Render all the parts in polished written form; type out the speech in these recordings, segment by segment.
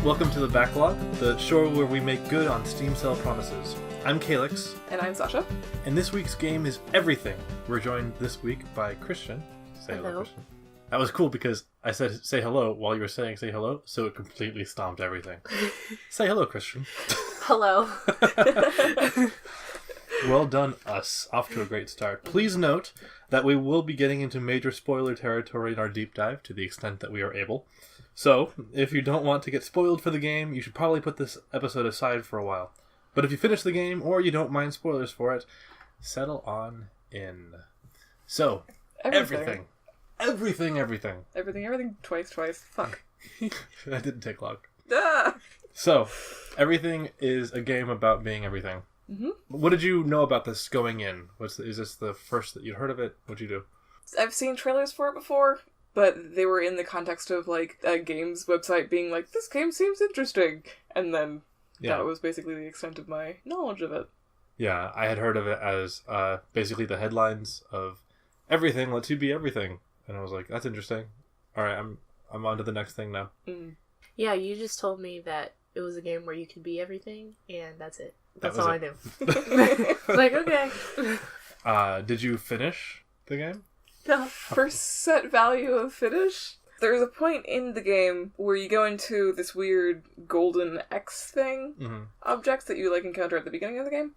Welcome to the Backlog, the show where we make good on Steam sale promises. I'm Calix. And I'm Sasha. And this week's game is Everything. We're joined this week by Christian. Say hello, Christian. That was cool because I said say hello while you were saying say hello, so it completely stomped everything. Say hello, Christian. Hello. Well done, us. Off to a great start. Please note that we will be getting into major spoiler territory in our deep dive to the extent that we are able. So, if you don't want to get spoiled for the game, you should probably put this episode aside for a while. But if you finish the game, or you don't mind spoilers for it, settle on in. So, everything. Everything, twice. Fuck. That didn't take long. Ah! So, Everything is a game about being everything. Mm-hmm. What did you know about this going in? Is this the first that you'd heard of it? What'd you do? I've seen trailers for it before, but they were in the context of, like, a games website being like, this game seems interesting, and then that was basically the extent of my knowledge of it. Yeah, I had heard of it as basically the headlines of Everything lets you be everything, and I was like, that's interesting. All right, I'm on to the next thing now. Mm. Yeah, you just told me that it was a game where you could be everything, and that's it. That's all I knew. Like, okay. Did you finish the game? No. For set value of finish, there's a point in the game where you go into this weird golden X thing, objects that you, like, encounter at the beginning of the game,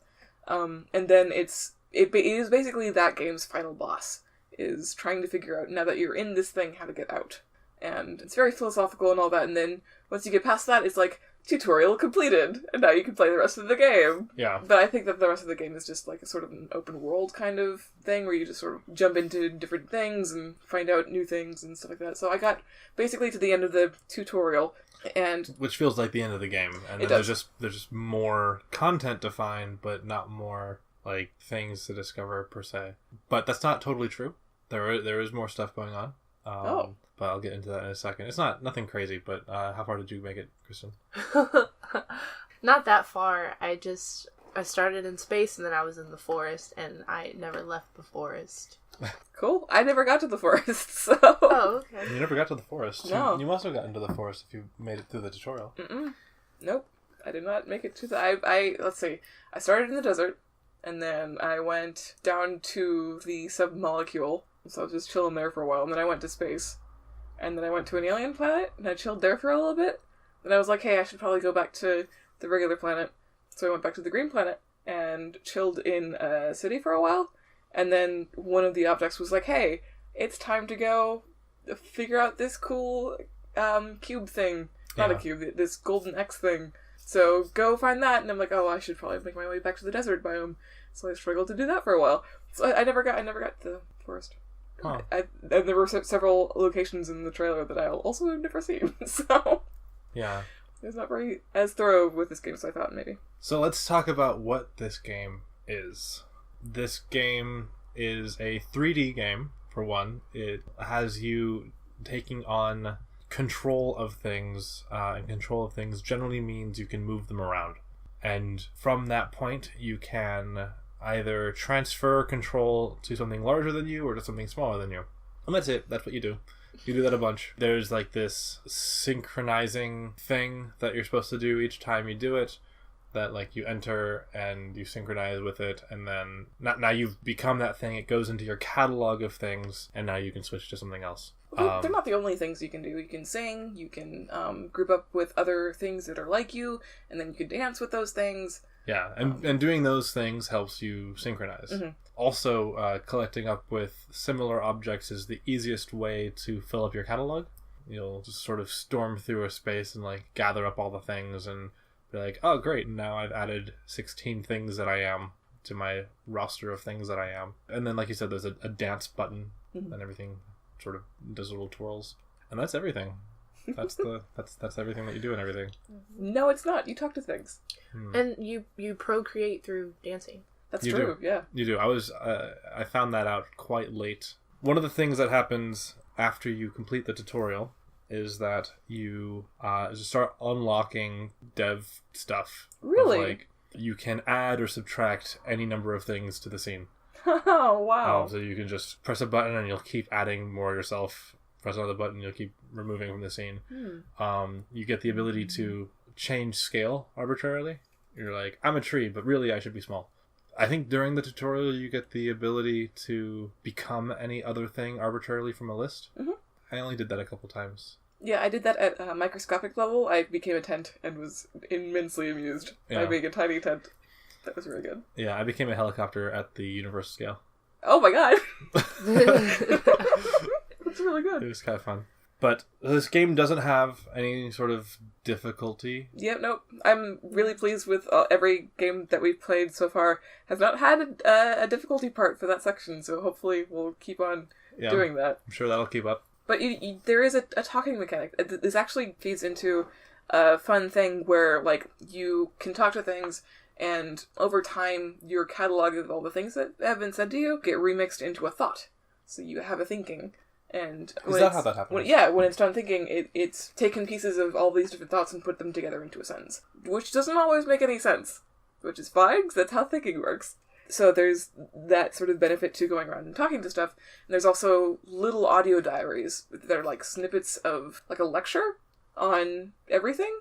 and then it is basically that game's final boss, is trying to figure out, now that you're in this thing, how to get out. And it's very philosophical and all that, and then once you get past that, it's like, tutorial completed, and now you can play the rest of the game. Yeah. But I think that the rest of the game is just like a sort of an open world kind of thing, where you just sort of jump into different things and find out new things and stuff like that. So I got basically to the end of the tutorial, and which feels like the end of the game, and then there's just more content to find, but not more like things to discover per se. But that's not totally true. There is more stuff going on. But I'll get into that in a second. It's nothing crazy, but how far did you make it, Kristen? Not that far. I started in space, and then I was in the forest, and I never left the forest. Cool. I never got to the forest, so... Oh, okay. You never got to the forest. No. You must have gotten to the forest if you made it through the tutorial. Mm-mm. Nope. I did not make it to the... Let's see. I started in the desert, and then I went down to the submolecule, so I was just chilling there for a while, and then I went to space. And then I went to an alien planet, and I chilled there for a little bit. Then I was like, hey, I should probably go back to the regular planet. So I went back to the green planet, and chilled in a city for a while. And then one of the objects was like, hey, it's time to go figure out this cool cube thing. Not a cube, this golden X thing. So go find that. And I'm like, oh, I should probably make my way back to the desert biome. So I struggled to do that for a while. So I never got to the forest. Huh. And there were several locations in the trailer that I also have never seen, so yeah, it was not very as thorough with this game as I thought maybe. So let's talk about what this game is. This game is a 3D game, for one. It has you taking on control of things, and control of things generally means you can move them around. And from that point, you can either transfer control to something larger than you or to something smaller than you. And that's it. That's what you do. You do that a bunch. There's like this synchronizing thing that you're supposed to do each time you do it, that like you enter and you synchronize with it, and then now you've become that thing. It goes into your catalog of things, and now you can switch to something else. They're not the only things you can do. You can sing, you can group up with other things that are like you, and then you can dance with those things. Yeah, and doing those things helps you synchronize. Mm-hmm. Also, collecting up with similar objects is the easiest way to fill up your catalog. You'll just sort of storm through a space and like gather up all the things and be like, oh great, now I've added 16 things that I am to my roster of things that I am. And then like you said, there's a dance button, and everything sort of does little twirls. And that's everything. That's everything that you do and everything. No, it's not. You talk to things. And you procreate through dancing. That's true. Yeah. You do. I found that out quite late. One of the things that happens after you complete the tutorial is that you just start unlocking dev stuff. Really? Like you can add or subtract any number of things to the scene. Oh wow! So you can just press a button and you'll keep adding more yourself press another button, you'll keep removing from the scene. You get the ability to change scale arbitrarily. You're like, I'm a tree, but really I should be small. I think during the tutorial you get the ability to become any other thing arbitrarily from a list. I only did that a couple times. Yeah, I did that at a microscopic level. I became a tent and was immensely amused by being a tiny tent. That was really good. Yeah, I became a helicopter at the universe scale. Oh my god! That's really good. It was kind of fun. But this game doesn't have any sort of difficulty. Yep, nope. I'm really pleased with every game that we've played so far. Has not had a difficulty part for that section, so hopefully we'll keep on doing that. I'm sure that'll keep up. But there is a talking mechanic. This actually feeds into a fun thing where, like, you can talk to things, and over time, your catalog of all the things that have been said to you get remixed into a thought. So you have a thinking. And is that how that happens? When it's done thinking, it's taken pieces of all these different thoughts and put them together into a sentence. Which doesn't always make any sense. Which is fine, because that's how thinking works. So there's that sort of benefit to going around and talking to stuff. And there's also little audio diaries that are like snippets of like a lecture on everything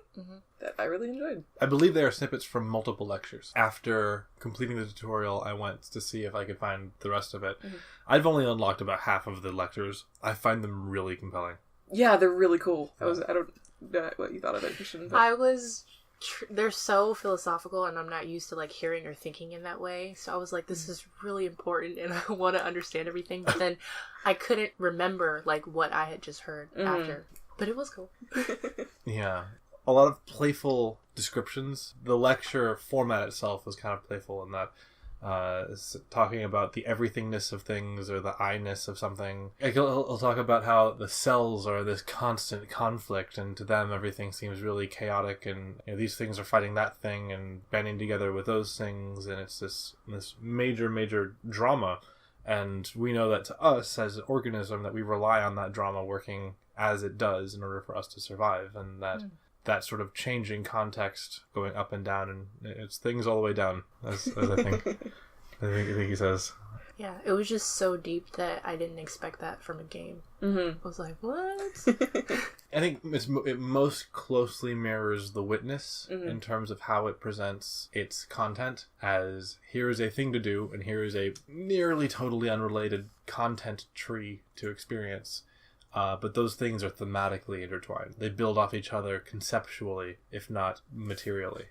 that I really enjoyed. I believe they are snippets from multiple lectures. After completing the tutorial, I went to see if I could find the rest of it. I've only unlocked about half of the lectures. I find them really compelling. Yeah, they're really cool. I don't know what you thought of it, Christian. But... they're so philosophical, and I'm not used to like hearing or thinking in that way. So I was like, this is really important, and I want to understand everything. But then I couldn't remember like what I had just heard after. But it was cool. Yeah. A lot of playful descriptions. The lecture format itself was kind of playful in that it's talking about the everythingness of things or the I-ness of something. Like he'll talk about how the cells are this constant conflict, and to them everything seems really chaotic, and these things are fighting that thing and banding together with those things, and it's this major drama. And we know that to us as an organism that we rely on that drama working as it does in order for us to survive, and that sort of changing context going up and down, and it's things all the way down, as I think I think he says. Yeah, it was just so deep that I didn't expect that from a game. I was like, what? I think it most closely mirrors The Witness in terms of how it presents its content as here is a thing to do, and here is a nearly totally unrelated content tree to experience. But those things are thematically intertwined. They build off each other conceptually, if not materially.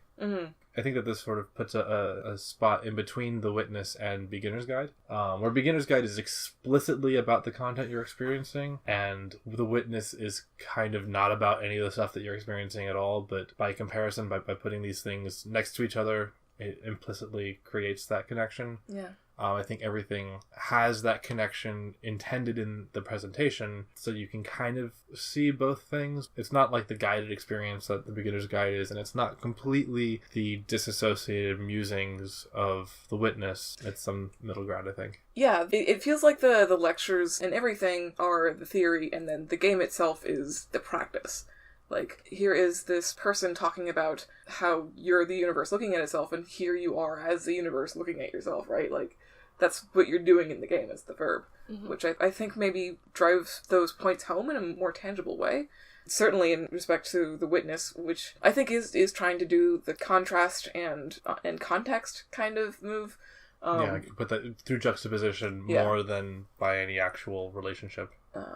I think that this sort of puts a spot in between The Witness and Beginner's Guide, where Beginner's Guide is explicitly about the content you're experiencing, and The Witness is kind of not about any of the stuff that you're experiencing at all, but by comparison, by putting these things next to each other, it implicitly creates that connection. Yeah. I think everything has that connection intended in the presentation, so you can kind of see both things. It's not like the guided experience that the Beginner's Guide is, and it's not completely the disassociated musings of The Witness. It's some middle ground, I think. Yeah, it feels like the lectures and everything are the theory, and then the game itself is the practice. Like, here is this person talking about how you're the universe looking at itself, and here you are as the universe looking at yourself, right? Like, that's what you're doing in the game as the verb, which I think maybe drives those points home in a more tangible way. Certainly in respect to The Witness, which I think is trying to do the contrast and context kind of move. I can put that through juxtaposition more than by any actual relationship.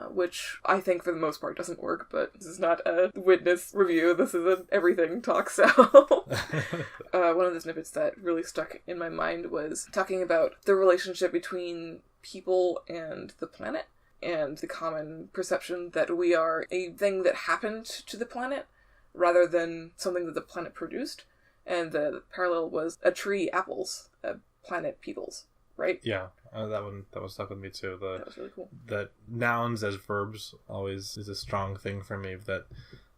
Which I think for the most part doesn't work, but this is not a Witness review, this is an everything talk, so... one of the snippets that really stuck in my mind was talking about the relationship between people and the planet, and the common perception that we are a thing that happened to the planet, rather than something that the planet produced. And the parallel was a tree, apples, a planet, peoples. Right? Yeah, that one stuck with me too. That was really cool. That nouns as verbs always is a strong thing for me, that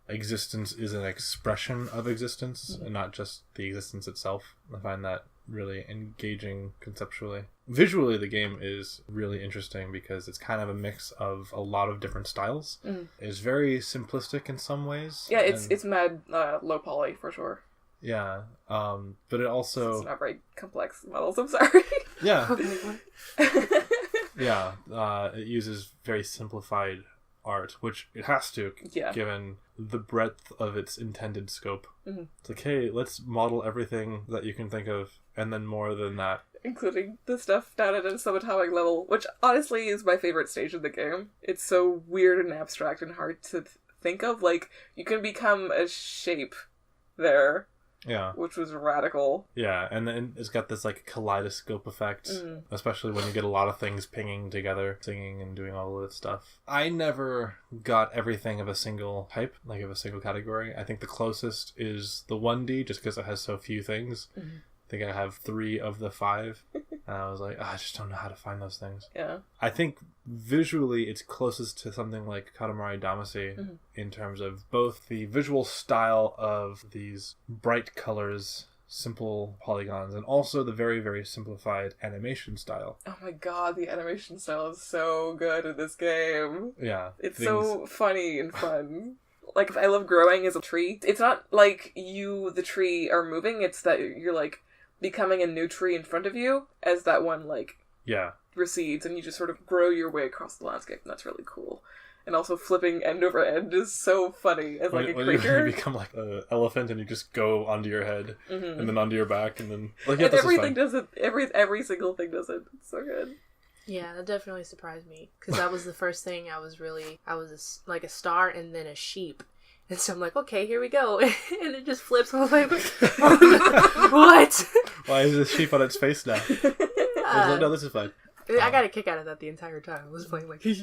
existence is an expression of existence and not just the existence itself. I find that really engaging conceptually. Visually, the game is really interesting because it's kind of a mix of a lot of different styles. It's very simplistic in some ways. Yeah, it's mad low poly for sure. Yeah, but it also... It's not very complex models, I'm sorry. Yeah. Yeah, it uses very simplified art, which it has to, Yeah. given the breadth of its intended scope. Mm-hmm. It's like, hey, let's model everything that you can think of, and then more than that. Including the stuff down at a subatomic level, which honestly is my favorite stage of the game. It's so weird and abstract and hard to think of. Like, you can become a shape there. Yeah. Which was radical. Yeah, and then it's got this, like, kaleidoscope effect, especially when you get a lot of things pinging together, singing and doing all of that stuff. I never got everything of a single type, like of a single category. I think the closest is the 1D, just because it has so few things. Mm-hmm. I think I have 3 of the 5, and I was like, I just don't know how to find those things. Yeah. I think visually it's closest to something like Katamari Damacy in terms of both the visual style of these bright colors, simple polygons, and also the very, very simplified animation style. Oh my god, the animation style is so good in this game. Yeah. It's so funny and fun. Like, I love growing as a tree. It's not like the tree, are moving, it's that you're, like, becoming a new tree in front of you as that one, like, recedes, and you just sort of grow your way across the landscape, and that's really cool. And also flipping end over end is so funny as, like, a creature. You become like an elephant and you just go onto your head and then onto your back and then... Like, and everything does it. Every single thing does it. It's so good. Yeah, that definitely surprised me, because that was the first thing I was like a star and then a sheep. And so I'm like, okay, here we go. And it just flips. I was like, what? Why is this sheep on its face now? I was like, no, this is fine. I got a kick out of that the entire time. I was playing like... And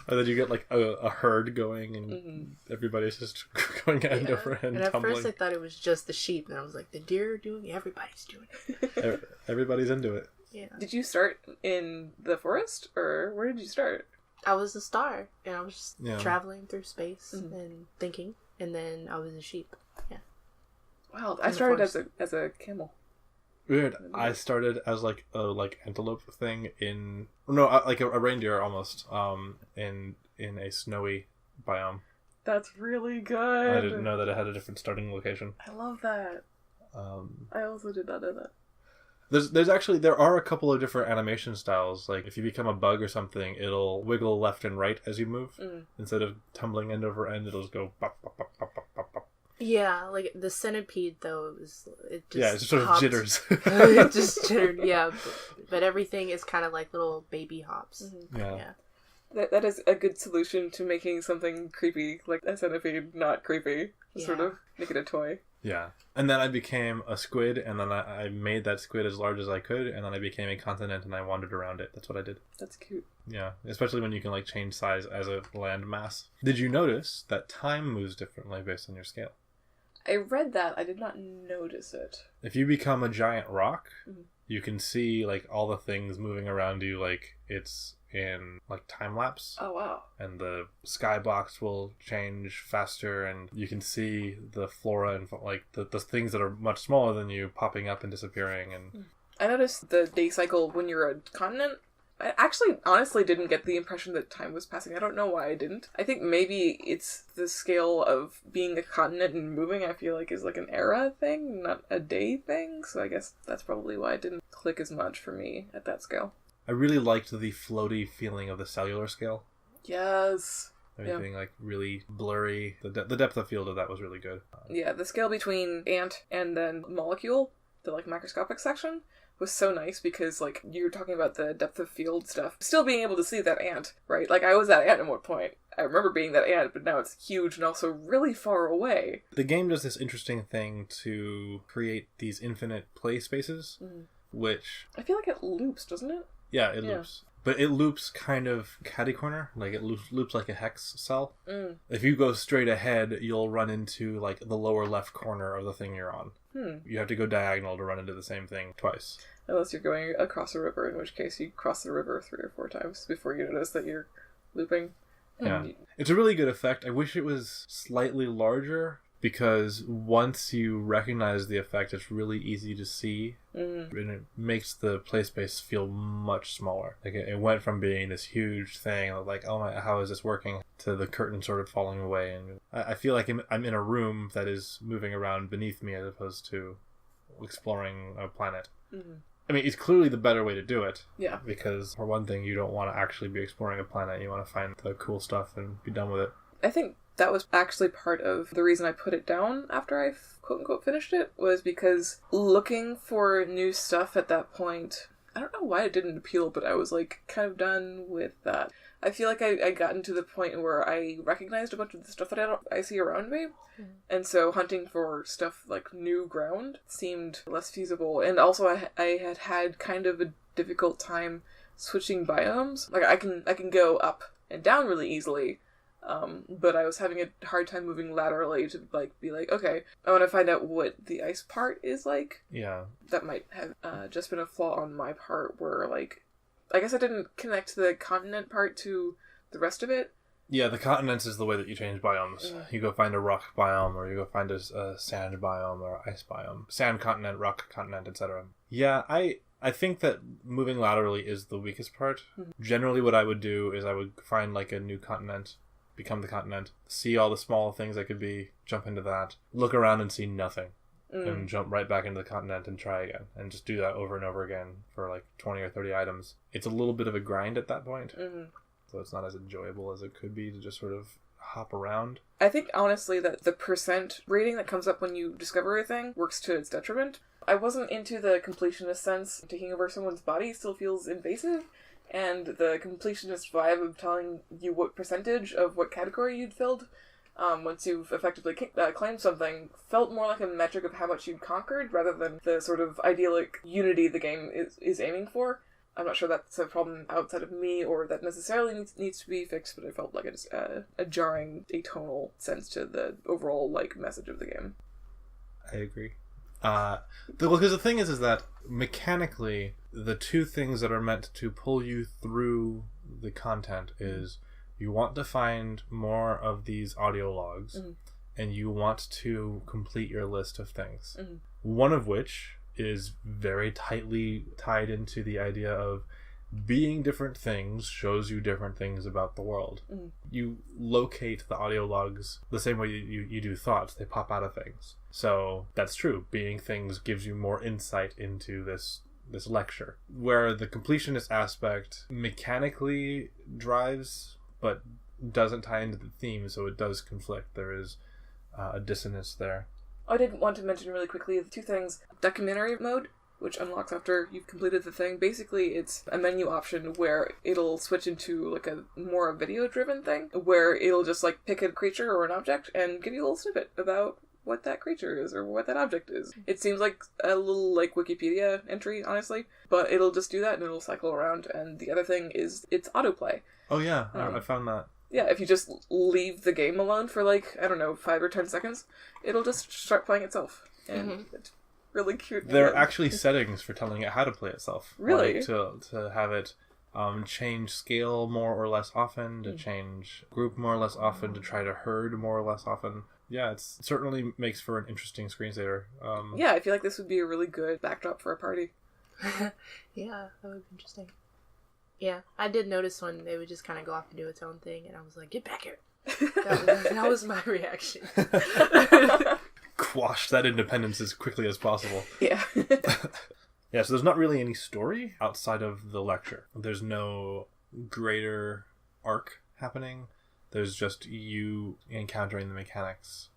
then you get like a herd going and everybody's just going end over end, and at tumbling. first I thought it was just the sheep. And I was like, the deer are doing it. Everybody's doing it. Everybody's into it. Yeah. Did you start in the forest, or where did you start? I was a star, and I was just traveling through space and thinking, and then I was a sheep. Yeah. Wow, I started as a camel. Weird. I started as like a antelope thing like a reindeer almost. In a snowy biome. That's really good. I didn't know that it had a different starting location. I love that. I also did not know that. There are a couple of different animation styles. Like, if you become a bug or something, it'll wiggle left and right as you move. Instead of tumbling end over end, it'll just go bop, bop, bop, bop, bop, bop, bop. Yeah, like the centipede, though, it just it just sort of jitters. It just jittered, yeah. But everything is kind of like little baby hops. Yeah. That is a good solution to making something creepy, like a centipede, not creepy. Sort of make it a toy. Yeah. And then I became a squid, and then I made that squid as large as I could, and then I became a continent, and I wandered around it. That's what I did. That's cute. Yeah. Especially when you can, like, change size as a land mass. Did you notice that time moves differently based on your scale? I read that. I did not notice it. If you become a giant rock, you can see, like, all the things moving around you, like, it's in, like, time lapse. Oh, wow. And the skybox will change faster, and you can see the flora and, like, the things that are much smaller than you popping up and disappearing. And I noticed the day cycle when you're a continent. I actually honestly didn't get the impression that time was passing. I don't know why I didn't. I think maybe it's the scale of being a continent and moving, I feel like, is like an era thing, not a day thing. So I guess that's probably why it didn't click as much for me at that scale. I really liked the floaty feeling of the cellular scale. Yes. Everything, like, really blurry. The depth of field of that was really good. Yeah, the scale between ant and then molecule, the, like, microscopic section, was so nice because, like, you were talking about the depth of field stuff. Still being able to see that ant, right? Like, I was that ant at one point. I remember being that ant, but now it's huge and also really far away. The game does this interesting thing to create these infinite play spaces, which... I feel like it loops, doesn't it? Yeah, it loops. But it loops kind of catty-corner. Like, it loops like a hex cell. If you go straight ahead, you'll run into, like, the lower left corner of the thing you're on. You have to go diagonal to run into the same thing twice. Unless you're going across a river, in which case you cross the river 3 or 4 times before you notice that you're looping. Yeah. It's a really good effect. I wish it was slightly larger, because once you recognize the effect, it's really easy to see, and it makes the play space feel much smaller. Like, it went from being this huge thing, like, oh my, how is this working, to the curtain sort of falling away, and I feel like I'm in a room that is moving around beneath me as opposed to exploring a planet. I mean, it's clearly the better way to do it. Yeah. Because, for one thing, you don't want to actually be exploring a planet. You want to find the cool stuff and be done with it. I think that was actually part of the reason I put it down after I quote-unquote finished it, was because looking for new stuff at that point, I don't know why it didn't appeal, but I was, like, kind of done with that. I feel like I gotten to the point where I recognized a bunch of the stuff that I see around me, and so hunting for stuff like new ground seemed less feasible. And also I had kind of a difficult time switching biomes. Like I can go up and down really easily, but I was having a hard time moving laterally to like be like, okay, I want to find out what the ice part is like. Yeah, that might have just been a flaw on my part, where like, I guess I didn't connect the continent part to the rest of it. Yeah, the continents is the way that you change biomes. Yeah. You go find a rock biome, or you go find a sand biome, or ice biome. Sand continent, rock continent, etc. Yeah, I think that moving laterally is the weakest part. Mm-hmm. Generally what I would do is I would find like a new continent, become the continent, see all the small things that could be, jump into that, look around and see nothing. And jump right back into the continent and try again. And just do that over and over again for like 20 or 30 items. It's a little bit of a grind at that point. Mm-hmm. So it's not as enjoyable as it could be to just sort of hop around. I think, honestly, that the percent rating that comes up when you discover a thing works to its detriment. I wasn't into the completionist sense. Taking over someone's body still feels invasive. And the completionist vibe of telling you what percentage of what category you'd filled once you've effectively claimed something, felt more like a metric of how much you'd conquered rather than the sort of idyllic unity the game is aiming for. I'm not sure that's a problem outside of me or that necessarily needs to be fixed, but it felt like a jarring atonal sense to the overall like message of the game. I agree. Because the thing is that mechanically, the two things that are meant to pull you through the content is you want to find more of these audio logs, and you want to complete your list of things. Mm-hmm. One of which is very tightly tied into the idea of being different things shows you different things about the world. Mm-hmm. You locate the audio logs the same way you do thoughts. They pop out of things. So that's true. Being things gives you more insight into this lecture. Where the completionist aspect mechanically drives but doesn't tie into the theme, so it does conflict. There is a dissonance there. I did want to mention really quickly two things. Documentary mode, which unlocks after you've completed the thing. Basically, it's a menu option where it'll switch into like a more video-driven thing, where it'll just like pick a creature or an object and give you a little snippet about what that creature is or what that object is. It seems like a little like Wikipedia entry, honestly, but it'll just do that and it'll cycle around. And the other thing is it's autoplay. Oh yeah, I found that. Yeah, if you just leave the game alone for like, I don't know, 5 or 10 seconds, it'll just start playing itself. And it's really cute. There are actually settings for telling it how to play itself. Really? Like to have it change scale more or less often, to change group more or less often, to try to herd more or less often. Yeah, it certainly makes for an interesting screensaver. Yeah, I feel like this would be a really good backdrop for a party. Yeah, that would be interesting. Yeah, I did notice when they would just kind of go off and do its own thing, and I was like, get back here. That was my reaction. Quash that independence as quickly as possible. Yeah. Yeah, so there's not really any story outside of the lecture. There's no greater arc happening. There's just you encountering the mechanics.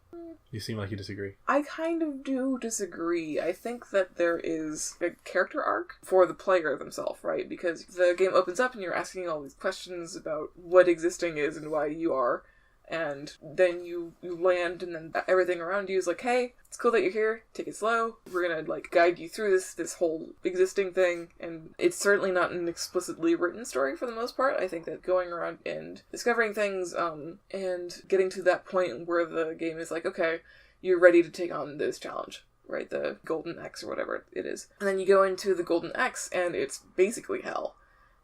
You seem like you disagree. I kind of do disagree. I think that there is a character arc for the player themselves, right? Because the game opens up and you're asking all these questions about what existing is and why you are. And then you land, and then everything around you is like, hey, it's cool that you're here, take it slow, we're gonna, like, guide you through this whole existing thing, and it's certainly not an explicitly written story for the most part. I think that going around and discovering things, and getting to that point where the game is like, okay, you're ready to take on this challenge, right, the Golden X or whatever it is. And then you go into the Golden X, and it's basically hell.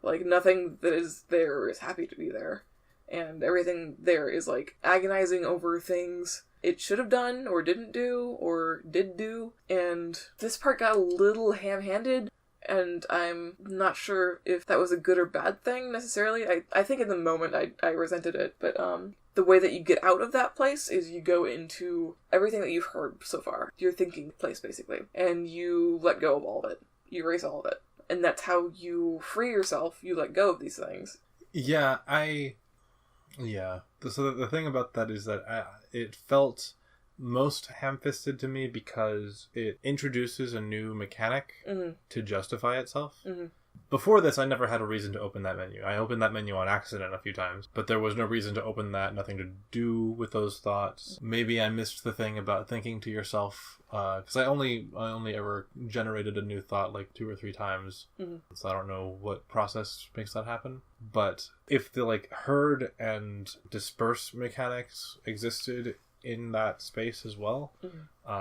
Like, nothing that is there is happy to be there. And everything there is, like, agonizing over things it should have done, or didn't do, or did do. And this part got a little ham-handed, and I'm not sure if that was a good or bad thing, necessarily. I think in the moment I resented it, but the way that you get out of that place is you go into everything that you've heard so far. Your thinking place, basically. And you let go of all of it. you erase all of it. And that's how you free yourself. You let go of these things. Yeah, So the thing about that is that it felt most ham-fisted to me because it introduces a new mechanic to justify itself. Mm-hmm. Before this, I never had a reason to open that menu. I opened that menu on accident a few times, but there was no reason to open that, nothing to do with those thoughts. Maybe I missed the thing about thinking to yourself, because I only ever generated a new thought like 2 or 3 times, so I don't know what process makes that happen. But if the like herd and disperse mechanics existed in that space as well,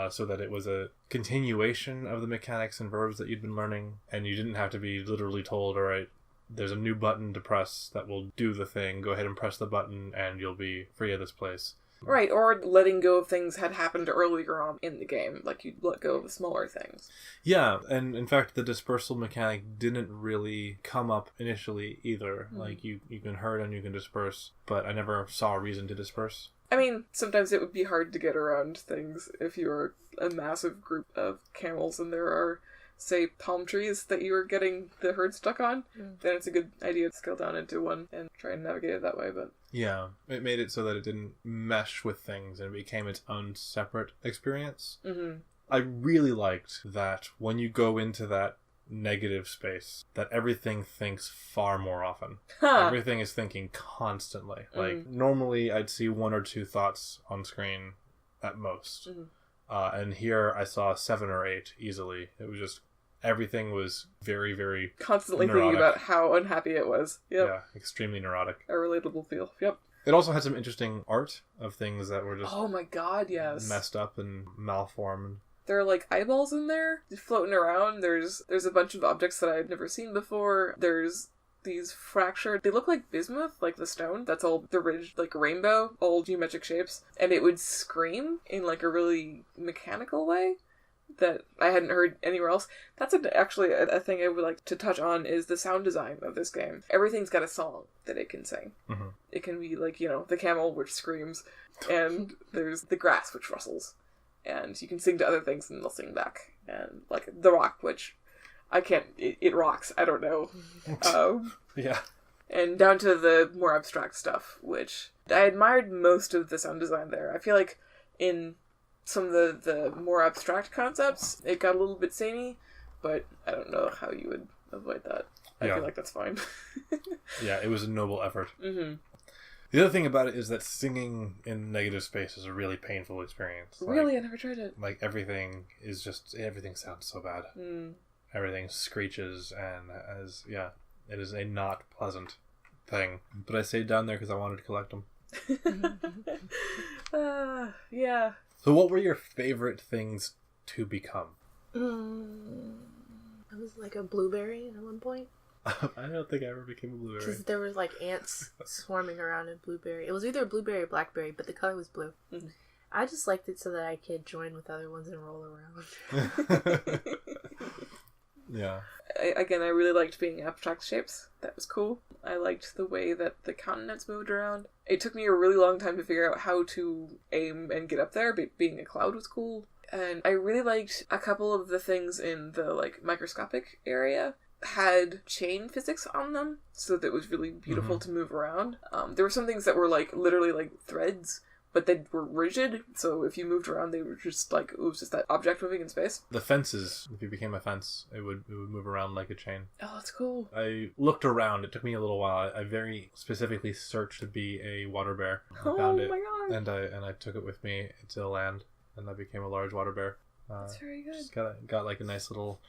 so that it was a continuation of the mechanics and verbs that you'd been learning, and you didn't have to be literally told, all right, there's a new button to press that will do the thing, go ahead and press the button and you'll be free of this place. Right, or letting go of things had happened earlier on in the game, like you'd let go of the smaller things. Yeah, and in fact the dispersal mechanic didn't really come up initially either. Like you can herd and you can disperse, but I never saw a reason to disperse. I mean, sometimes it would be hard to get around things if you were a massive group of camels and there are, say, palm trees that you are getting the herd stuck on. Then it's a good idea to scale down into one and try and navigate it that way. But yeah, it made it so that it didn't mesh with things and it became its own separate experience. I really liked that when you go into that negative space, that everything thinks far more often. Everything is thinking constantly. Like normally I'd see 1 or 2 thoughts on screen at most, and here I saw 7 or 8 easily. It was just everything was very, very constantly neurotic. Thinking about how unhappy it was. Yeah, extremely neurotic. A relatable feel. Yep. It also had some interesting art of things that were just oh my god, yes, messed up and malformed. There are like eyeballs in there floating around. There's a bunch of objects that I've never seen before. There's these fractured, they look like bismuth, like the stone. That's all the ridge, like rainbow, all geometric shapes. And it would scream in like a really mechanical way that I hadn't heard anywhere else. That's actually a thing I would like to touch on is the sound design of this game. Everything's got a song that it can sing. It can be like, the camel, which screams, and there's the grass, which rustles. And you can sing to other things and they'll sing back. And like the rock, which I can't, it rocks. I don't know. Yeah. And down to the more abstract stuff, which I admired most of the sound design there. I feel like in some of the more abstract concepts, it got a little bit samey, but I don't know how you would avoid that. I feel like that's fine. Yeah, it was a noble effort. The other thing about it is that singing in negative space is a really painful experience. Really? I never tried it. Like, everything sounds so bad. Everything screeches, and it is a not pleasant thing. But I stayed down there because I wanted to collect them. Yeah. So what were your favorite things to become? I was like a blueberry at one point. I don't think I ever became a blueberry. Because there was like ants swarming around a blueberry. It was either a blueberry or blackberry, but the color was blue. I just liked it so that I could join with other ones and roll around. Yeah. I really liked being abstract shapes. That was cool. I liked the way that the continents moved around. It took me a really long time to figure out how to aim and get up there, but being a cloud was cool. And I really liked a couple of the things in the like microscopic area had chain physics on them, so that it was really beautiful to move around. There were some things that were like literally like threads, but they were rigid, so if you moved around they were just like, it was just that object moving in space. The fences, if you became a fence, it would move around like a chain. Oh, that's cool. I looked around, it took me a little while. I very specifically searched to be a water bear. I found it, my god. and I took it with me to land, and I became a large water bear. That's very good. Just got like a nice little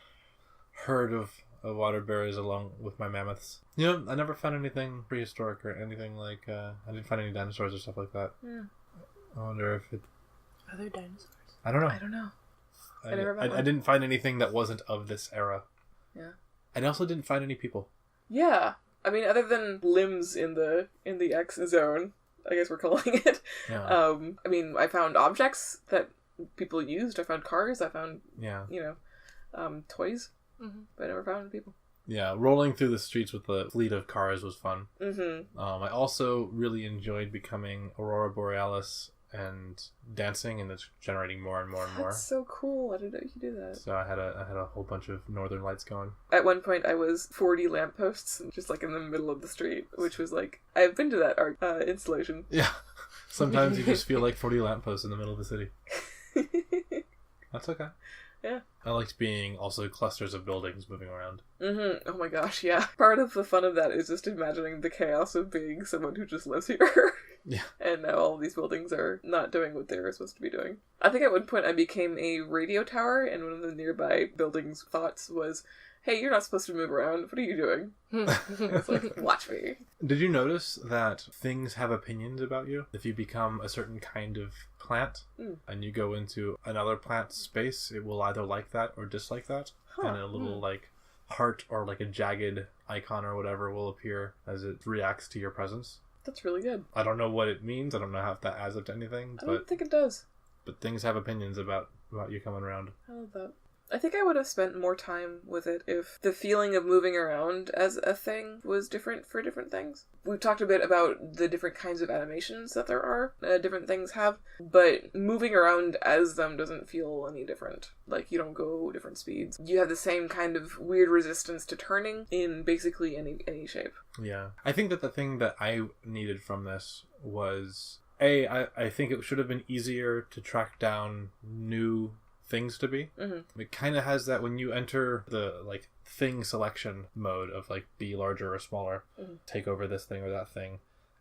herd of water bears along with my mammoths. I never found anything prehistoric or anything like, I didn't find any dinosaurs or stuff like that. Yeah. I wonder if it... Are there dinosaurs? I don't know. I didn't find anything that wasn't of this era. Yeah. I also didn't find any people. Yeah. I mean, other than limbs in the X zone, I guess we're calling it. Yeah. I mean, I found objects that people used. I found cars. I found, toys. But I never found people. Yeah, rolling through the streets with the fleet of cars was fun. I also really enjoyed becoming Aurora Borealis and dancing, and it's generating more and more and more. That's so cool. I didn't know you could do that. So I had a whole bunch of northern lights going. At one point, I was 40 lampposts, just like in the middle of the street, which was like, I've been to that art installation. Yeah. Sometimes you just feel like 40 lampposts in the middle of the city. That's okay. Yeah. I liked being also clusters of buildings moving around. Mm-hmm. Oh my gosh, yeah. Part of the fun of that is just imagining the chaos of being someone who just lives here. Yeah. And now all of these buildings are not doing what they were supposed to be doing. I think at one point I became a radio tower, and one of the nearby buildings' thoughts was, hey, you're not supposed to move around. What are you doing? It's like, watch me. Did you notice that things have opinions about you? If you become a certain kind of plant and you go into another plant space, it will either like that or dislike that. And a little like heart or like a jagged icon or whatever will appear as it reacts to your presence. That's really good. I don't know what it means. I don't know if that adds up to anything. I don't think it does. But things have opinions about you coming around. I love that. I think I would have spent more time with it if the feeling of moving around as a thing was different for different things. We've talked a bit about the different kinds of animations that there are, different things have, but moving around as them doesn't feel any different. Like, you don't go different speeds. You have the same kind of weird resistance to turning in basically any shape. Yeah. I think that the thing that I needed from this was, I think it should have been easier to track down new things to be. Mm-hmm. It kind of has that when you enter the like thing selection mode of like be larger or smaller, take over this thing or that thing,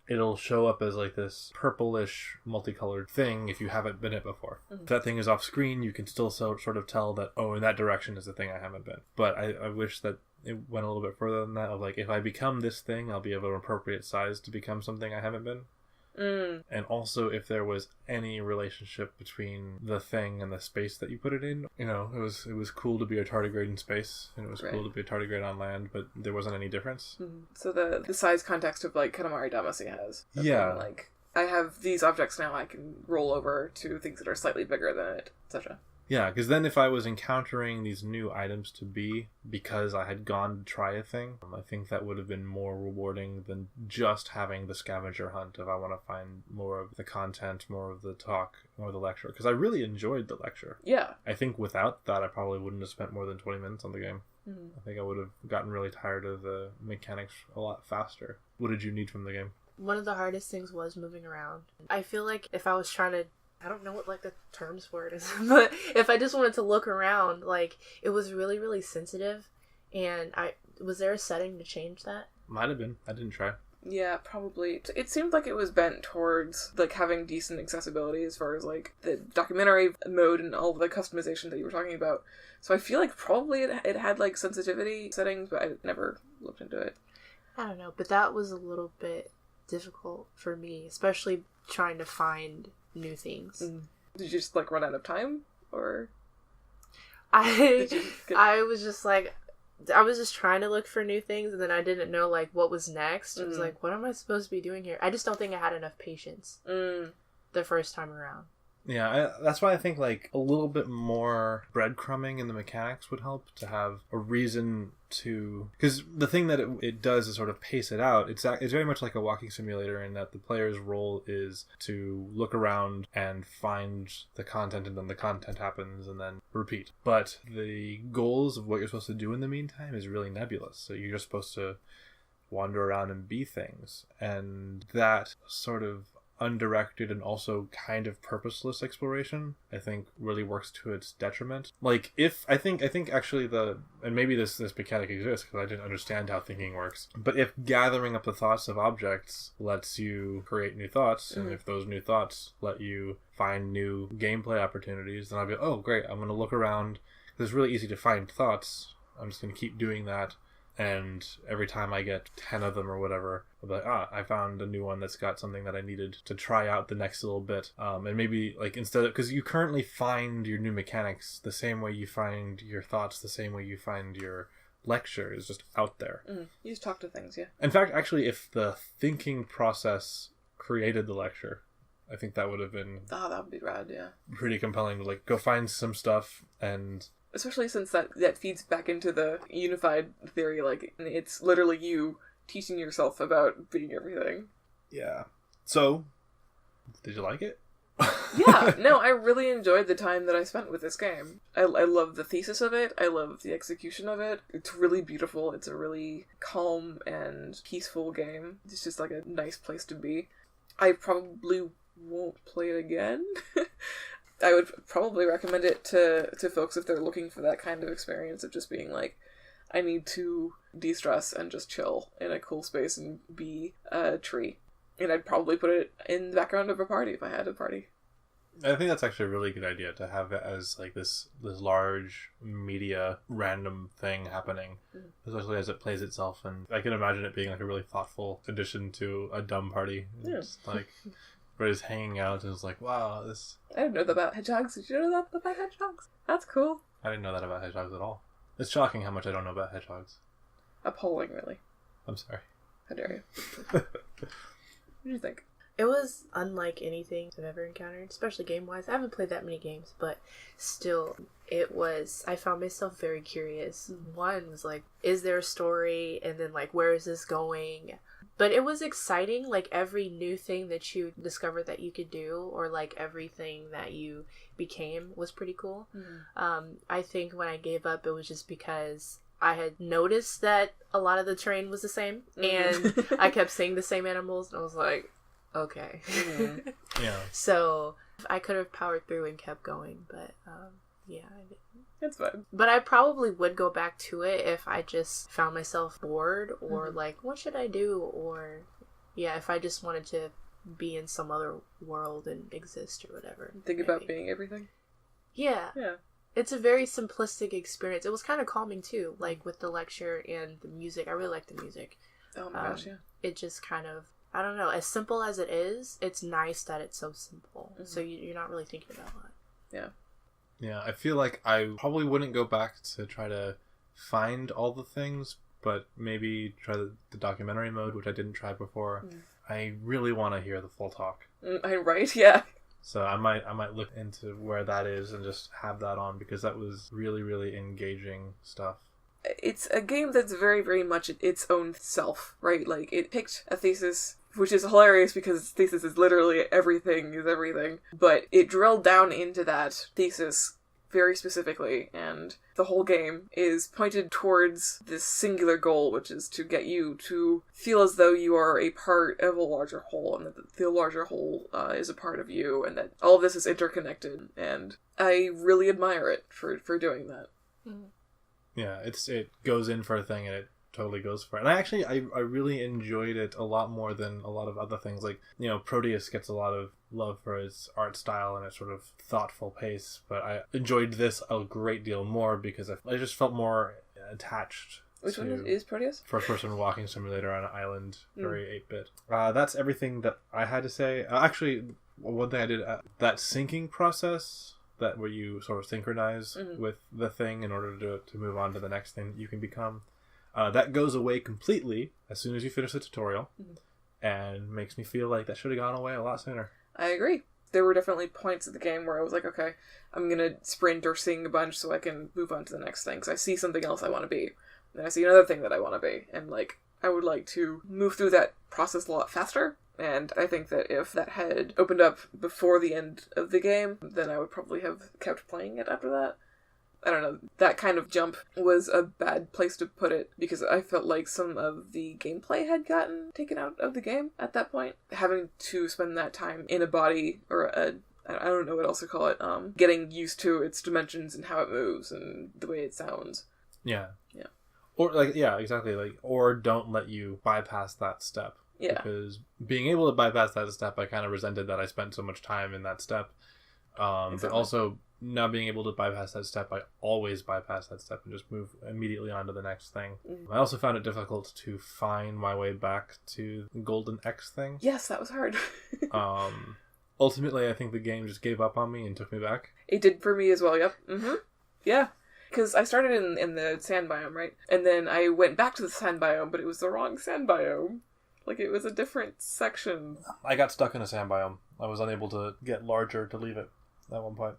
it'll show up as like this purplish multicolored thing if you haven't been it before. If that thing is off screen, you can still sort of tell that, oh, in that direction is the thing I haven't been. But I wish that it went a little bit further than that, of like, if I become this thing, I'll be of an appropriate size to become something I haven't been. And also if there was any relationship between the thing and the space that you put it in. You know, it was cool to be a tardigrade in space, and it was cool to be a tardigrade on land, but there wasn't any difference. So the size context of like Katamari Damacy has. Yeah. Like, I have these objects now I can roll over to things that are slightly bigger than it, etc. Yeah, because then if I was encountering these new items to be because I had gone to try a thing, I think that would have been more rewarding than just having the scavenger hunt if I want to find more of the content, more of the talk, more of the lecture. Because I really enjoyed the lecture. Yeah. I think without that, I probably wouldn't have spent more than 20 minutes on the game. I think I would have gotten really tired of the mechanics a lot faster. What did you need from the game? One of the hardest things was moving around. I feel like if I was trying to, I don't know what like the terms for it is, but if I just wanted to look around, like, it was really, really sensitive. And was there a setting to change that? Might have been. I didn't try. Yeah, probably. It seemed like it was bent towards like having decent accessibility as far as like the documentary mode and all the customization that you were talking about. So I feel like probably it had like sensitivity settings, but I never looked into it. I don't know, but that was a little bit difficult for me, especially trying to find new things. Did you just like run out of time, or I was just like, I was just trying to look for new things, and then I didn't know like what was next. It was like, what am I supposed to be doing here? I just don't think I had enough patience the first time around. Yeah, that's why I think like a little bit more breadcrumbing in the mechanics would help, to have a reason to... Because the thing that it does is sort of pace it out. It's very much like a walking simulator in that the player's role is to look around and find the content, and then the content happens and then repeat. But the goals of what you're supposed to do in the meantime is really nebulous. So you're just supposed to wander around and be things. And that sort of undirected and also kind of purposeless exploration, I think, really works to its detriment. Like, if I think actually and maybe this mechanic exists because I didn't understand how thinking works, but if gathering up the thoughts of objects lets you create new thoughts, and if those new thoughts let you find new gameplay opportunities, then I'll be, oh great, I'm going to look around. It's really easy to find thoughts. I'm just going to keep doing that. And every time I get 10 of them or whatever, I'll be like, I found a new one that's got something that I needed to try out the next little bit. And maybe, like, instead of... Because you currently find your new mechanics the same way you find your thoughts, the same way you find your lecture, is just out there. You just talk to things, yeah. In fact, actually, if the thinking process created the lecture, I think that would have been... Oh, that would be rad, yeah. Pretty compelling to, like, go find some stuff and... Especially since that feeds back into the unified theory, like, it's literally you teaching yourself about being everything. Yeah. So, did you like it? Yeah, no, I really enjoyed the time that I spent with this game. I love the thesis of it. I love the execution of it. It's really beautiful. It's a really calm and peaceful game. It's just like a nice place to be. I probably won't play it again. I would probably recommend it to folks if they're looking for that kind of experience of just being like, I need to de-stress and just chill in a cool space and be a tree. And I'd probably put it in the background of a party if I had a party. I think that's actually a really good idea to have it as like this large media random thing happening, especially as it plays itself. And I can imagine it being like a really thoughtful addition to a dumb party. Yeah. Just like everybody's hanging out and it's like, wow, this. I didn't know that about hedgehogs. Did you know that about hedgehogs? That's cool. I didn't know that about hedgehogs at all. It's shocking how much I don't know about hedgehogs. Appalling, really. I'm sorry. How dare you? What do you think? It was unlike anything I've ever encountered, especially game-wise. I haven't played that many games, but still, I found myself very curious. One was like, is there a story? And then like, where is this going? But it was exciting, like every new thing that you discovered that you could do, or like everything that you became was pretty cool. I think when I gave up, it was just because I had noticed that a lot of the terrain was the same, and I kept seeing the same animals, and I was like, okay. Yeah. So I could have powered through and kept going, but yeah, I didn't. It's fun. But I probably would go back to it if I just found myself bored, or like, what should I do? Or yeah, if I just wanted to be in some other world and exist or whatever. Think about being everything. Yeah. Yeah. It's a very simplistic experience. It was kind of calming too, like with the lecture and the music. I really like the music. Oh my gosh, yeah. It just kind of, I don't know, as simple as it is, it's nice that it's so simple. So you're not really thinking about it. Yeah. Yeah, I feel like I probably wouldn't go back to try to find all the things, but maybe try the documentary mode, which I didn't try before. I really want to hear the full talk. Right, yeah. So I might look into where that is and just have that on, because that was really, really engaging stuff. It's a game that's very, very much its own self, right? Like, it picked a thesis, which is hilarious because its thesis is literally everything is everything, but it drilled down into that thesis very specifically, and the whole game is pointed towards this singular goal, which is to get you to feel as though you are a part of a larger whole, and that the larger whole is a part of you, and that all of this is interconnected, and I really admire it for doing that. Yeah, it goes in for a thing and it totally goes for it. And I really enjoyed it a lot more than a lot of other things. Like, you know, Proteus gets a lot of love for its art style and its sort of thoughtful pace, but I enjoyed this a great deal more because I just felt more attached. Which one is Proteus? First person walking simulator on an island, very 8-bit. That's everything that I had to say. Actually, one thing I did, that syncing process, that where you sort of synchronize with the thing in order to move on to the next thing that you can become. That goes away completely as soon as you finish the tutorial, and makes me feel like that should have gone away a lot sooner. I agree. There were definitely points of the game where I was like, okay, I'm gonna sprint or sing a bunch so I can move on to the next thing, because I see something else I want to be. Then I see another thing that I want to be, and like, I would like to move through that process a lot faster. And I think that if that had opened up before the end of the game, then I would probably have kept playing it after that. I don't know, that kind of jump was a bad place to put it, because I felt like some of the gameplay had gotten taken out of the game at that point. Having to spend that time in a body, or I don't know what else to call it, getting used to its dimensions and how it moves and the way it sounds. Yeah. Yeah. Or, like, yeah, exactly, like, or don't let you bypass that step. Yeah. Because being able to bypass that step, I kind of resented that I spent so much time in that step. Exactly. But also, not being able to bypass that step, I always bypass that step and just move immediately on to the next thing. I also found it difficult to find my way back to the Golden X thing. Yes, that was hard. Ultimately, I think the game just gave up on me and took me back. It did for me as well, yep. Yeah. Because I started in the sand biome, right? And then I went back to the sand biome, but it was the wrong sand biome. Like, it was a different section. I got stuck in a sand biome. I was unable to get larger to leave it at one point.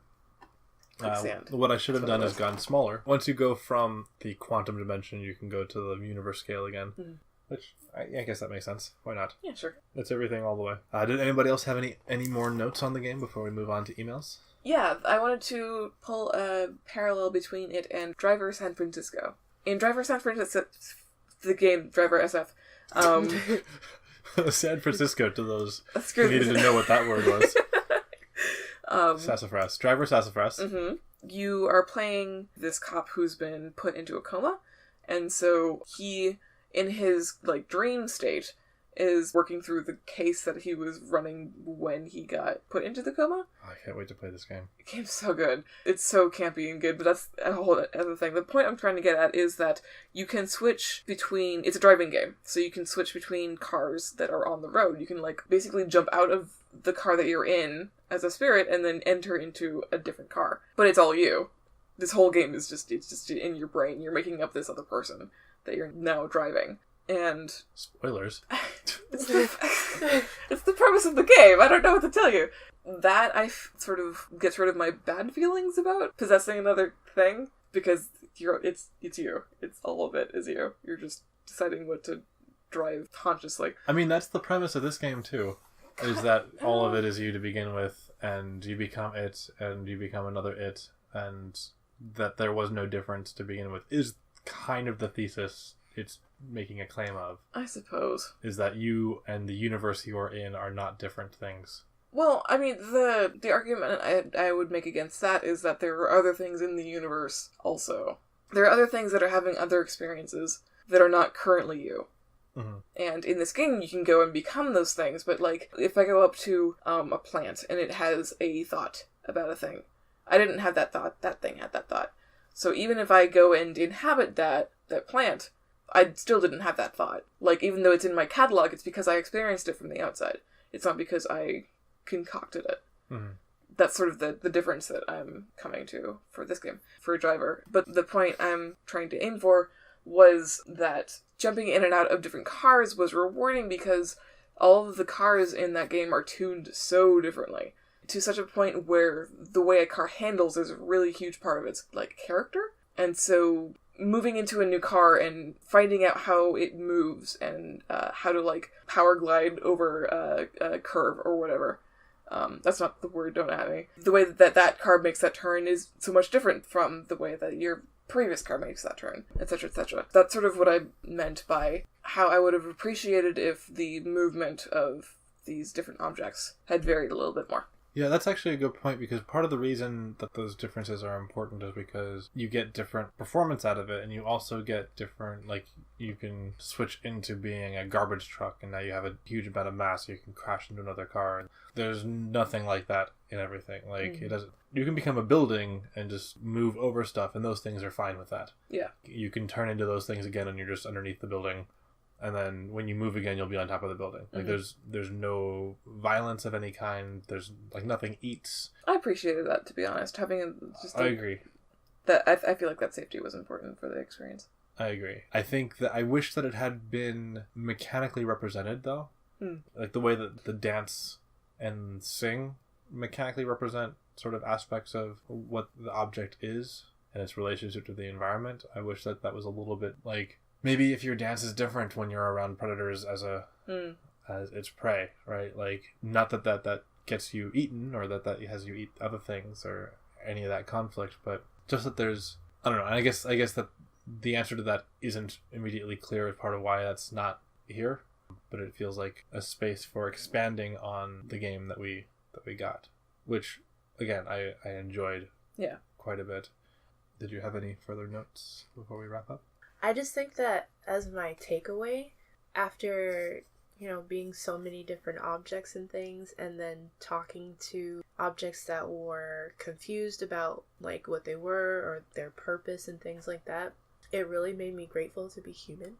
Sand. What I should have done is gone smaller. Once you go from the quantum dimension, you can go to the universe scale again. Which, I guess that makes sense. Why not? Yeah, sure. It's everything all the way. Did anybody else have any more notes on the game before we move on to emails? Yeah, I wanted to pull a parallel between it and Driver San Francisco. In Driver San Francisco, the game Driver SF, San Francisco to those who needed to know what that word was. Sassafras. Driver Sassafras. Mm-hmm. You are playing this cop who's been put into a coma, and so he, in his dream state, is working through the case that he was running when he got put into the coma. Oh, I can't wait to play this game. The game's so good. It's so campy and good, but that's a whole other thing. The point I'm trying to get at is that you can switch between... It's a driving game, so you can switch between cars that are on the road. You can, basically jump out of the car that you're in as a spirit and then enter into a different car. But it's all you. This whole game is just in your brain. You're making up this other person that you're now driving. And... Spoilers. It's the premise of the game. I don't know what to tell you. That sort of gets rid of my bad feelings about possessing another thing, because it's you. It's all of it is you. You're just deciding what to drive consciously. I mean, that's the premise of this game too. Is that all of it is you to begin with, and you become it, and you become another it, and that there was no difference to begin with is kind of the thesis it's making a claim of. I suppose. Is that you and the universe you are in are not different things. Well, I mean, the argument I would make against that is that there are other things in the universe also. There are other things that are having other experiences that are not currently you. Mm-hmm. And in this game, you can go and become those things, but if I go up to a plant and it has a thought about a thing, I didn't have that thought, that thing had that thought. So even if I go and inhabit that plant, I still didn't have that thought. Even though it's in my catalog, it's because I experienced it from the outside. It's not because I concocted it. Mm-hmm. That's sort of the difference that I'm coming to for this game, for a driver. But the point I'm trying to aim for was that jumping in and out of different cars was rewarding because all of the cars in that game are tuned so differently, to such a point where the way a car handles is a really huge part of its character. And so moving into a new car and finding out how it moves and how to power glide over a curve or whatever. That's not the word, don't at me. The way that car makes that turn is so much different from the way that your previous car makes that turn, etc., etc. That's sort of what I meant by how I would have appreciated if the movement of these different objects had varied a little bit more. Yeah, that's actually a good point, because part of the reason that those differences are important is because you get different performance out of it, and you also get different, you can switch into being a garbage truck, and now you have a huge amount of mass, so you can crash into another car. And there's nothing like that in everything. It doesn't... You can become a building and just move over stuff, and those things are fine with that. Yeah. You can turn into those things again, and you're just underneath the building. And then when you move again, you'll be on top of the building. There's no violence of any kind. There's nothing eats. I appreciated that, to be honest. I agree. That I feel like that safety was important for the experience. I agree. I think that I wish that it had been mechanically represented, though. The way that the dance and sing mechanically represent sort of aspects of what the object is and its relationship to the environment. I wish that was a little bit maybe if your dance is different when you're around predators as its prey, right? Not that gets you eaten or that has you eat other things or any of that conflict, but just that there's, I don't know. I guess that the answer to that isn't immediately clear as part of why that's not here, but it feels like a space for expanding on the game that we got, which again I enjoyed quite a bit. Did you have any further notes before we wrap up? I just think that as my takeaway, after, being so many different objects and things, and then talking to objects that were confused about, what they were or their purpose and things like that, it really made me grateful to be human.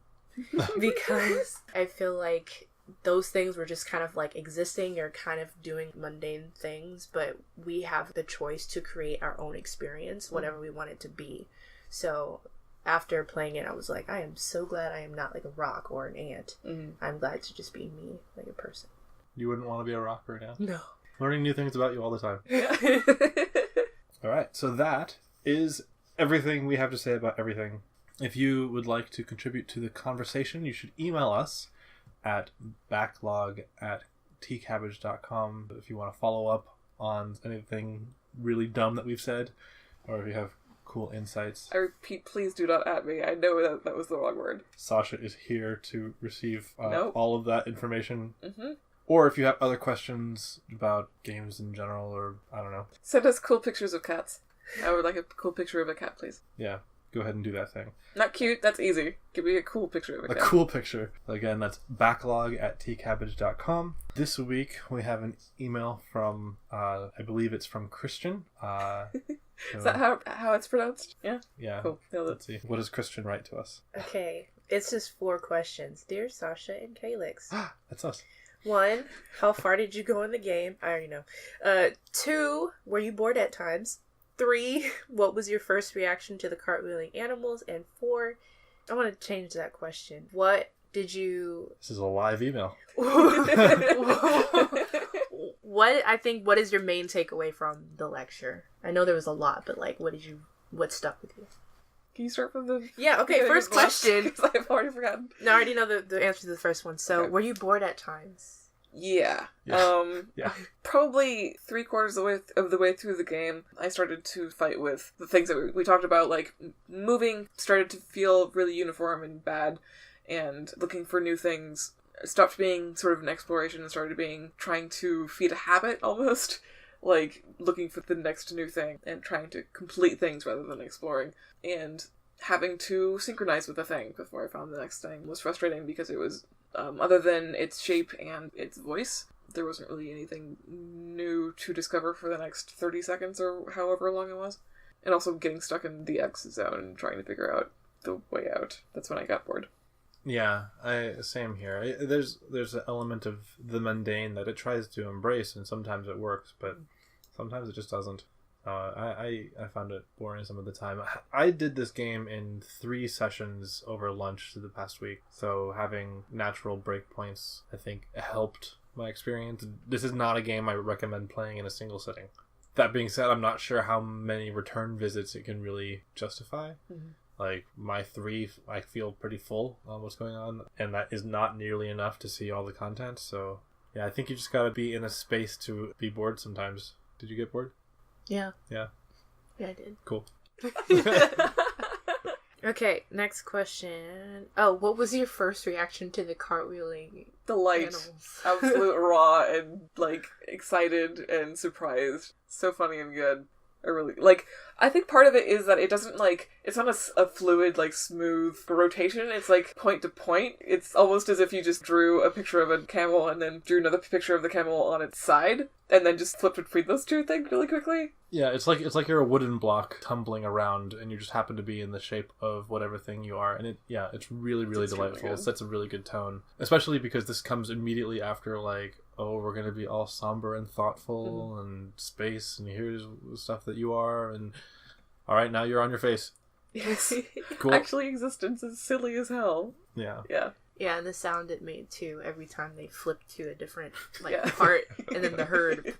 Because I feel like those things were just kind of existing or kind of doing mundane things, but we have the choice to create our own experience, whatever we want it to be. So after playing it, I was like, I am so glad I am not a rock or an ant. I'm glad to just be me, a person. You wouldn't want to be a rock or an ant? No. Learning new things about you all the time. All right, so that is everything we have to say about everything If you would like to contribute to the conversation, you should email us at backlog@tcabbage.com if you want to follow up on anything really dumb that we've said, or if you have cool insights. I repeat, please do not at me. I know that was the wrong word. Sasha is here to receive Nope. all of that information. Mm-hmm. Or if you have other questions about games in general, or I don't know. Send us cool pictures of cats. I would like a cool picture of a cat, please. Yeah, go ahead and do that thing. Not cute, that's easy. Give me a cool picture of a cat. A cool picture. Again, that's backlog@tcabbage.com. This week we have an email from, I believe it's from Christian. Is that how it's pronounced? Yeah? Yeah. Cool. Let's see. What does Christian write to us? Okay, it's just 4 questions. Dear Sasha and Calyx. That's us. 1, how far did you go in the game? I already know. 2, were you bored at times? 3, what was your first reaction to the cartwheeling animals? And 4, I want to change that question. What did you... This is a live email. What is your main takeaway from the lecture? I know there was a lot, but like, what stuck with you? Can you start from the... Yeah, okay, first question. Because I've already forgotten. No, I already know the answer to the first one. So, Okay. were you bored at times? Yeah. Yeah. Yeah. Probably 3/4 of the way through the game, I started to fight with the things that we talked about, like moving started to feel really uniform and bad, and looking for new things stopped being sort of an exploration and started being trying to feed a habit almost. Like looking for the next new thing and trying to complete things rather than exploring. And having to synchronize with a thing before I found the next thing was frustrating because it was, other than its shape and its voice, there wasn't really anything new to discover for the next 30 seconds or however long it was. And also getting stuck in the exit zone and trying to figure out the way out. That's when I got bored. Yeah, same here. There's an element of the mundane that it tries to embrace, and sometimes it works, but sometimes it just doesn't. I found it boring some of the time. I did this game in 3 sessions over lunch the past week, so having natural breakpoints, I think, helped my experience. This is not a game I would recommend playing in a single sitting. That being said, I'm not sure how many return visits it can really justify. Mm-hmm. Like, my 3, I feel pretty full on what's going on, and that is not nearly enough to see all the content, so yeah, I think you just gotta be in a space to be bored sometimes. Did you get bored? Yeah. Yeah. Yeah, I did. Cool. Okay, next question. Oh, what was your first reaction to the cartwheeling Delight. animals? Absolute raw and, like, excited and surprised. So funny and good. I really, like, I think part of it is that it doesn't, like, it's not a fluid, like, smooth rotation. It's, like, point to point. It's almost as if you just drew a picture of a camel and then drew another picture of the camel on its side, and then just flipped between those two things really quickly. Yeah, it's like you're a wooden block tumbling around, and you just happen to be in the shape of whatever thing you are, and it's really, really It's extremely delightful. good. It sets a really good tone, especially because this comes immediately after, like, oh, we're gonna be all somber and thoughtful and space, and here's the stuff that you are, and all right, now you're on your face. Yes. Cool. Actually, existence is silly as hell. Yeah. Yeah. Yeah, and the sound it made too every time they flipped to a different Yeah. part, and then the herd.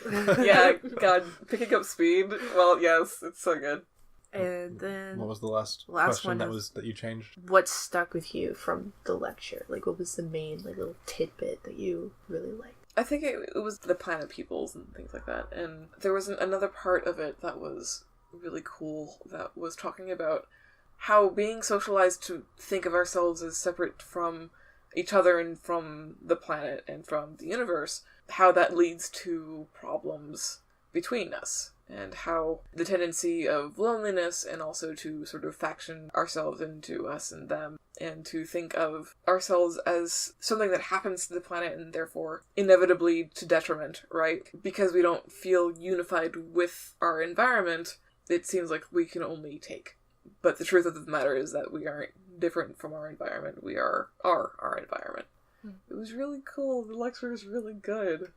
Yeah, God, picking up speed. Well, yes, it's so good. And then What was the last Last question one that is- you changed? what stuck with you from the lecture? Like, what was the main little tidbit that you really liked? I think it was the planet peoples and things like that. And there was another part of it that was really cool that was talking about how being socialized to think of ourselves as separate from each other and from the planet and from the universe, how that leads to problems between us, and how the tendency of loneliness and also to sort of faction ourselves into us and them, and to think of ourselves as something that happens to the planet and therefore inevitably to detriment, right? Because we don't feel unified with our environment, it seems like we can only take. But the truth of the matter is that we aren't different from our environment. We are our environment. It was really cool. The lecture was really good.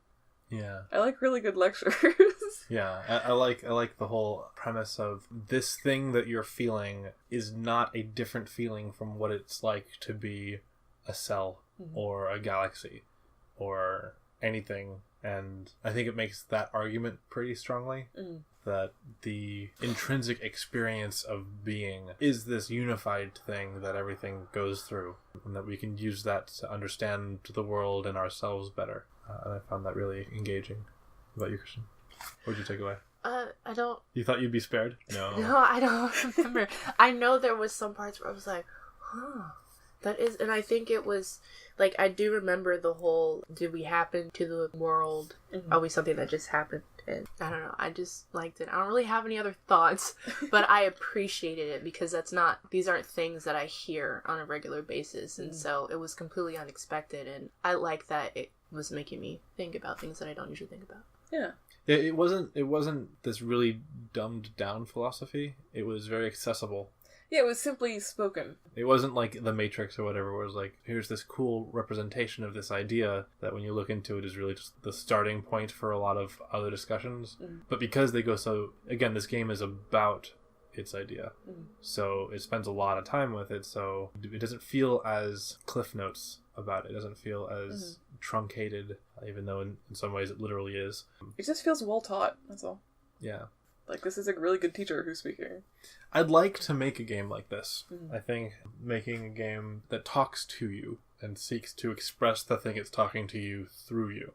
Yeah. I like really good lectures. Yeah, I like the whole premise of this thing that you're feeling is not a different feeling from what it's like to be a cell or a galaxy or anything And I think it makes that argument pretty strongly, that the intrinsic experience of being is this unified thing that everything goes through, and that we can use that to understand the world and ourselves better. And I found that really engaging. What about you, Christian? What did you take away? I don't... You thought you'd be spared? No. No, I don't remember. I know there was some parts where I was like, huh, that is... And I think it was, like, I do remember the whole, did we happen to the world? Are we something that just happened? And I don't know, I just liked it. I don't really have any other thoughts, but I appreciated it because these aren't things that I hear on a regular basis. And so it was completely unexpected. And I like that it was making me think about things that I don't usually think about. Yeah. It wasn't this really dumbed down philosophy. It was very accessible. Yeah, it was simply spoken. It wasn't like The Matrix or whatever, where it was like, here's this cool representation of this idea that when you look into it is really just the starting point for a lot of other discussions. But because they go so... Again, this game is about its idea. So it spends a lot of time with it, so it doesn't feel as Cliff Notes about it. It doesn't feel as truncated, even though in some ways it literally is. It just feels well taught, that's all. Yeah. Like, this is a really good teacher who's speaking. I'd like to make a game like this. I think making a game that talks to you and seeks to express the thing it's talking to you through you.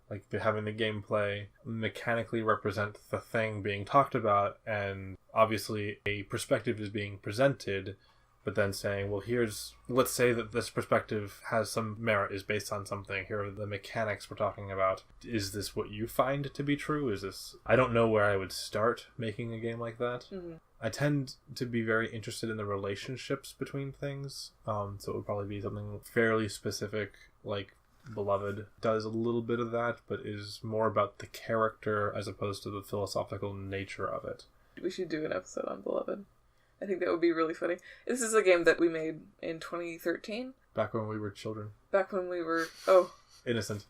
Like, having the gameplay mechanically represent the thing being talked about, and obviously a perspective is being presented, but then saying, well, let's say that this perspective has some merit, is based on something. Here are the mechanics we're talking about. Is this what you find to be true? I don't know where I would start making a game like that. I tend to be very interested in the relationships between things. So it would probably be something fairly specific, like Beloved does a little bit of that, but is more about the character as opposed to the philosophical nature of it. We should do an episode on Beloved. I think that would be really funny. This is a game that we made in 2013. Back when we were children. Back when we were, innocent.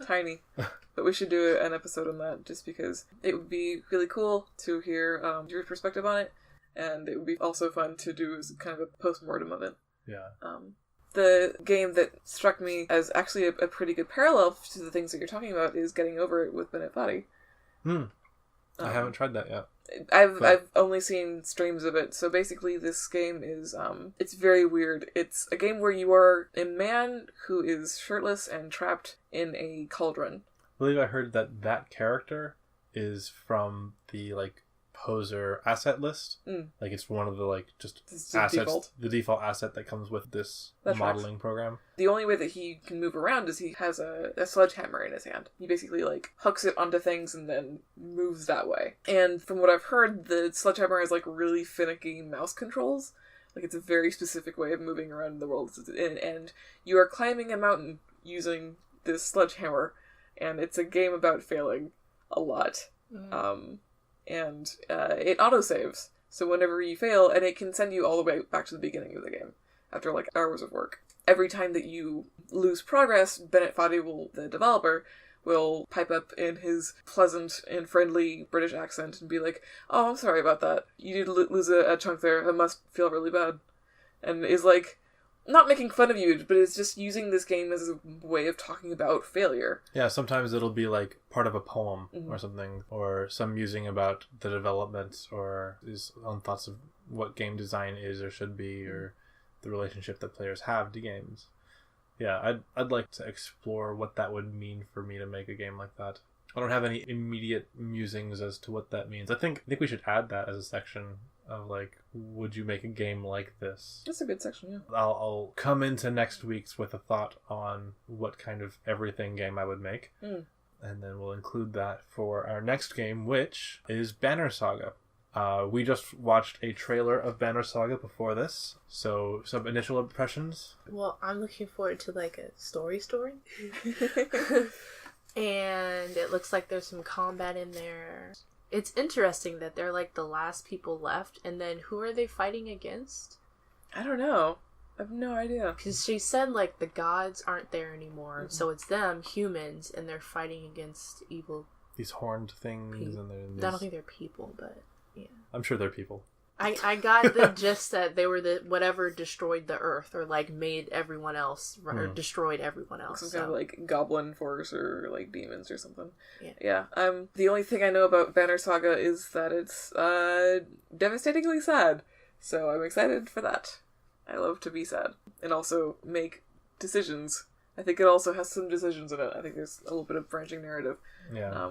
Tiny. But we should do an episode on that just because it would be really cool to hear your perspective on it. And it would be also fun to do as kind of a post-mortem of it. Yeah. The game that struck me as actually a pretty good parallel to the things that you're talking about is Getting Over It with Banner Saga. I haven't tried that yet. I've only seen streams of it. So basically this game is, it's very weird. It's a game where you are a man who is shirtless and trapped in a cauldron. I believe I heard that character is from the, poser asset list. Like, it's one of the, just assets, the default asset that comes with this modeling program. The only way that he can move around is he has a sledgehammer in his hand. He basically, hooks it onto things and then moves that way. And from what I've heard, the sledgehammer has, really finicky mouse controls. It's a very specific way of moving around in the world. And you are climbing a mountain using this sledgehammer, and it's a game about failing a lot. And it autosaves. So whenever you fail, and it can send you all the way back to the beginning of the game after hours of work. Every time that you lose progress, Bennett Foddy, the developer, will pipe up in his pleasant and friendly British accent and be like, "Oh, I'm sorry about that. You did lose a chunk there. That must feel really bad." And is not making fun of you, but it's just using this game as a way of talking about failure. Yeah, sometimes it'll be part of a poem or something, or some musing about the development or his own thoughts of what game design is or should be, or the relationship that players have to games. Yeah, I'd like to explore what that would mean for me to make a game like that. I don't have any immediate musings as to what that means. I think we should add that as a section of would you make a game like this? That's a good section, yeah. I'll come into next week's with a thought on what kind of everything game I would make. And then we'll include that for our next game, which is Banner Saga. We just watched a trailer of Banner Saga before this, so some initial impressions. Well, I'm looking forward to a story. And it looks like there's some combat in there. It's interesting that they're the last people left, and then who are they fighting against? I don't know. I have no idea. Because she said the gods aren't there anymore, so it's them, humans, and they're fighting against evil. These horned things, and they're. I don't think they're people, but yeah. I'm sure they're people. I got the gist that they were the whatever destroyed the Earth or like made everyone else or destroyed everyone else. Some kind of like goblin force or like demons or something. Yeah. The only thing I know about Banner Saga is that it's devastatingly sad. So I'm excited for that. I love to be sad and also make decisions. I think it also has some decisions in it. I think there's a little bit of branching narrative,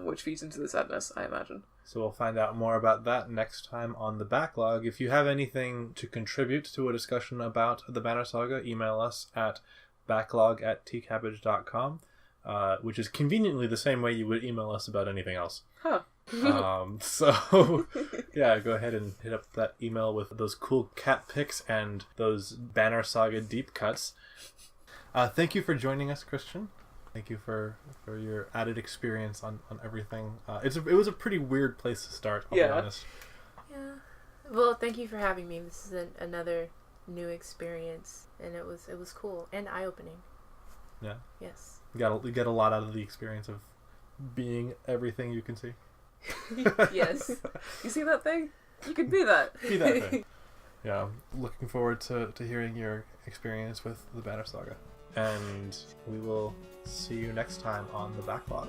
which feeds into the sadness, I imagine. So we'll find out more about that next time on the Backlog. If you have anything to contribute to a discussion about the Banner Saga, email us at backlog@tcabbage.com, which is conveniently the same way you would email us about anything else. Huh. So, yeah, go ahead and hit up that email with those cool cat pics and those Banner Saga deep cuts. Thank you for joining us, Christian. Thank you for your added experience on everything. It was a pretty weird place to start, I'll be honest. Yeah. Well, thank you for having me. This is another new experience, and it was cool and eye-opening. Yeah. Yes. You get a lot out of the experience of being everything you can see. Yes. You see that thing? You could be that. Be that thing. Yeah. Looking forward to hearing your experience with the Banner Saga. And we will see you next time on the Backlog.